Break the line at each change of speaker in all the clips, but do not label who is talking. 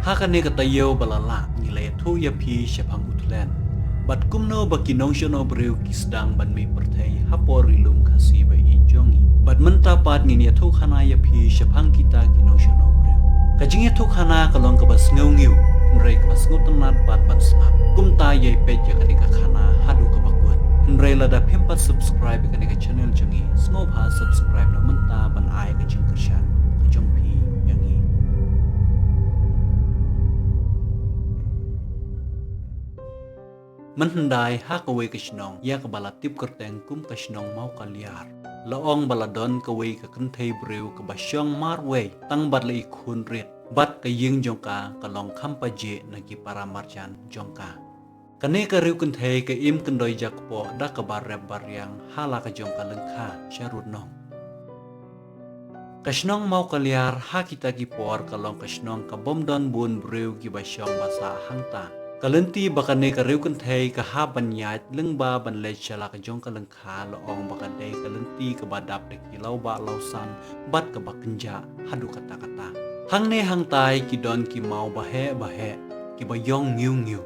Hakane katayo balala nilai thu ya pi syapang utlen. Bat kumno baki nongsyono breu kisdang ban mi pertai hapor ilum kasi ba ijongi. Bat mentapat ngini thu khana ya pi syapang kita ki nongsyono breu. Kajing thu khana kalong kabas ngaungiu. Nrei kabas ngutenat bat ban snap. Kumta yai pet ya kanika khana hadu kabakuat. Nrei lada pempat subscribe kanika channel jongi. Snop ha subscribe na menta ban ai kajing kersyan. Kajong pi yangi. Menhendai hakawe kashnong ya kabala tip kerteng kum kashnong mau kaliar. Laong baladon kawe kakentei breu kabasyong marwe tang bat le ikhun rit. Bat kaying jongka kalong kampaje nagi para marjan jongka. Kane ka riu kentei ka im kendoi jakpo da kabar rebar yang hala ka jongka lengka syarut nong. Kashnong mau kaliar ha kita gipor kalong kashnong ka bomdon bun breu gibasyong basa hangta. Kalenti bakane ka riu kentei ka ha banyat lengba ban le chala ka jong ka lengkha loong bakadei kalenti ka badap de kilau ba lausan bat ka bakenja hadu kata-kata. Hang ne hang tai ki don ki mau bahe ki bayong ngiu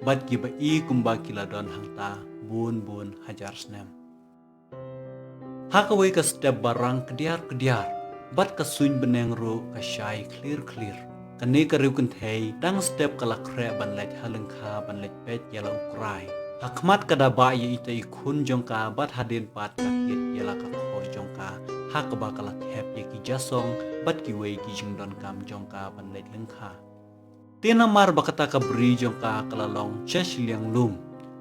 bat ki ba i kumba kila don hang ta bun hajar snem. Hakawe ka step barang kediar bat ka suin beneng ru ka syai clear. Kani ka riu kentei dang step kala kre ban let halengkha ban let pet yala ukrai. Hakmat kada ba ya ita ikhun jongka bat hadin pat kakit yala ka kho jongka. Hak ba kala thep ya ki jasong bat ki wei ki jingdon kam jongka ban let lengkha. Tina mar bakata ka bri jongka kala long chesh liang lum.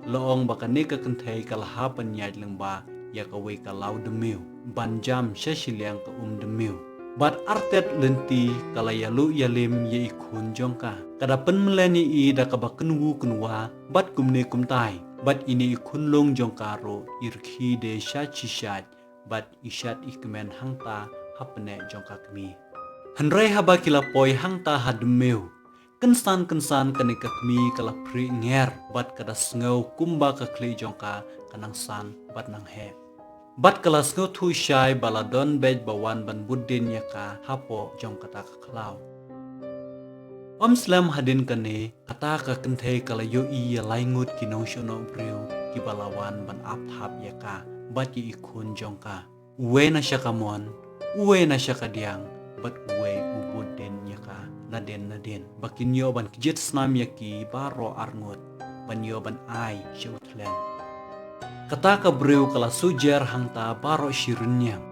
Loong bakane ka kentei kala hapan yai lengba ya ka wei ka lau demiu. Ban jam chesh liang ka demiu. Bat artet lenti kala yalu yalim ye ikhun jongka. Kada pen meleni i da kaba kenwu kenwa bat kumne kumtai. Bat ini ikhun long jongka ro irki de syat bat isyat ikmen hangta hapne jongka kemi. Henrei haba kila poi hangta hademeu. Kensan kanika kemi kala pri nger bat kada sngau kumba ka kli jongka kanang san bat nang he. Bat kelas ngau thu syai baladon bej bawan ban buddin yaka hapo jong kata ka klau. Om slam hadin kane kata ka kentei kala yo i ya laingut ki nongsyono breu ki balawan ban aphap yaka bat ki ikhun jongka. Uwe na siya kamon, uwe na siya kadiang, bat uwe ubuddin yaka naden. Bakin yo ban kijit snam yaki baro arngut, ban yo ban ai siya utlen. Kata ka breu kala sujar hangta baro shirunyang.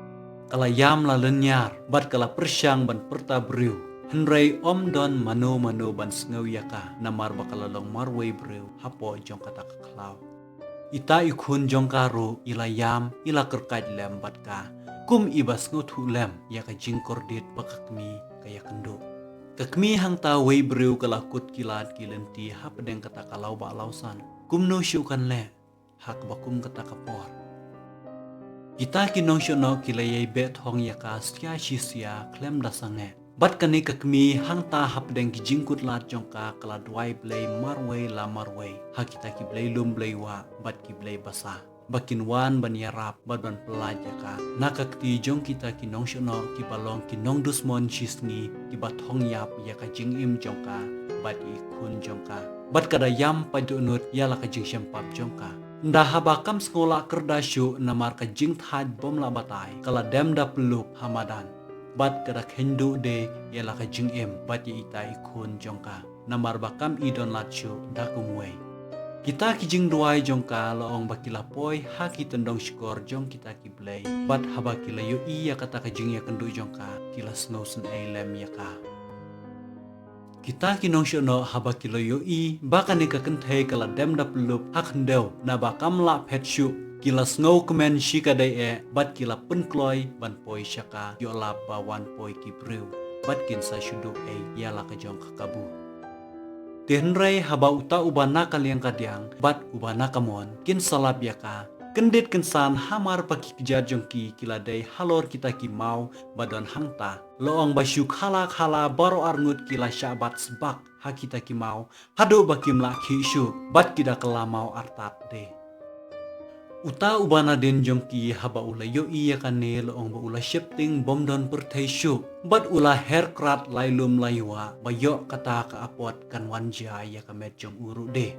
Kala yam la lenyar, bat kala persyang ban perta breu. Henrei om don mano ban sngau yaka, namar bakala long marway breu, hapo jong kata ka klau. Ita ikhun jong karo, ila yam, ila kerkaj lem bat ka. Kum ibas ngau thu lem, yaka jingkor dit bakakmi kaya kendo. Kakmi hangta way breu kala kut kilat kilenti hapedeng kata kalau ba lausan. Kum no syukan le. Hak bakum kata kapor. Kita kinong syono kilayay bet hong yaka sia klem dasange. Bat kani kakmi hangta hapdeng kijingkut lat jongka kala dwai blay marway la marway. Hakita ki blay lum blay wa bat ki blay basa. Bakin wan ban yarap bat ban pelaj yaka. Nakakti jong kita kinong syono ki balong kinong dusmon shisni ki bat hong yap yaka jingim jongka bat ikun jongka. Bat kada yam padunut yala ka jing syempap jongka. Nda habakam sekolah kerdasyu namar ka jing thad bom la batai kala dem da peluk hamadan bat kada kendu de yala ka jing em bat ye itai kun jongka namar bakam idon lachu da kumwe kita ki jing duai jongka loong bakila poi ha ki tendong skor jong kita ki blay bat habakila yo iya kata ka jing ya kendu jongka kila snow sen ailem yaka. Kita kinong syono haba kilo yoi baka ni kakentei kala dem da pelup hakendeu na bakam la petsyu kila snow kemen shika day bat kila penkloy ban poi syaka yo la bawan poi ki breu bat kin sa syudu yala kajong kakabu. Tihenrei haba uta ubana kaliang kadiang bat ubana kamon kin salap yaka kendit kensan hamar paki kejar jongki kila day halor kita ki mau badon hangta loong basyu khala baro arngut kila syabat sebak ha kita ki mau hado bakim la ki syu bat kida kala mau artat de. Uta ubana din jongki haba ula yo iya kane loong ba ula shifting bomdon perteshu bat ula haircut lailum laywa ba yo kata ka apot kan wanja ya kamet jong uru de.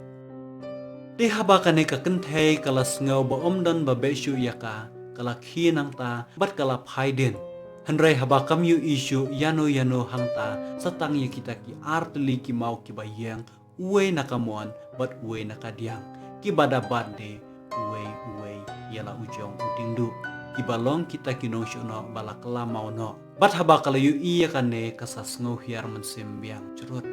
De haba kane ka kentei kala sngau ba omdon ba beshu ya ka kala khinang ta bat kala phaiden. Handrai haba kamyu isu yano hangta satang ya kita ki artli ki mau ki bayang uwe nakamon bat uwe nakadiang ki bada bade uwe yala ujong udingdu ki balong kita kinong shuno balakla mau no bat haba kala yu iya kane kasas ngau hiar mensembiang curut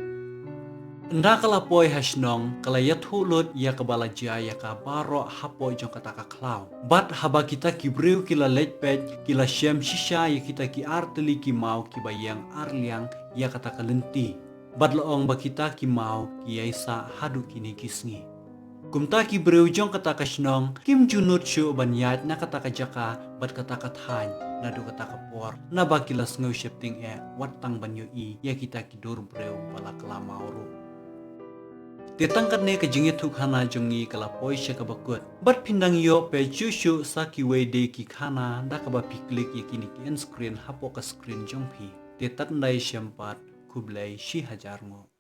nda kala poi hasnong kala yathulut ya kabala jaya ka baro hapoi jong kata ka klau bat haba kita ki breu kila lejpet kila shem shisha ya kita ki arteli ki mau ki bayang arliang ya kata ka lenti bat loong ba kita ki mau ki yaisa hadu kini kisngi kumta ki breu jong kata ka shnong kim junut shu banyat na kata ka jaka bat kata ka thany na do kata ka por na ba kilas ngau shifting watang banyo i ya kita ki dur breu bala kala mauru tetangkat ne ka jingit thuk hana jongi kala poisha ka bakut bat phindang yo pe chushu sa ki we de ki khana da ka ba piklik ye kini ki screen hapo ka screen jong phi tetat ndai shampat kublai shi hajar ngo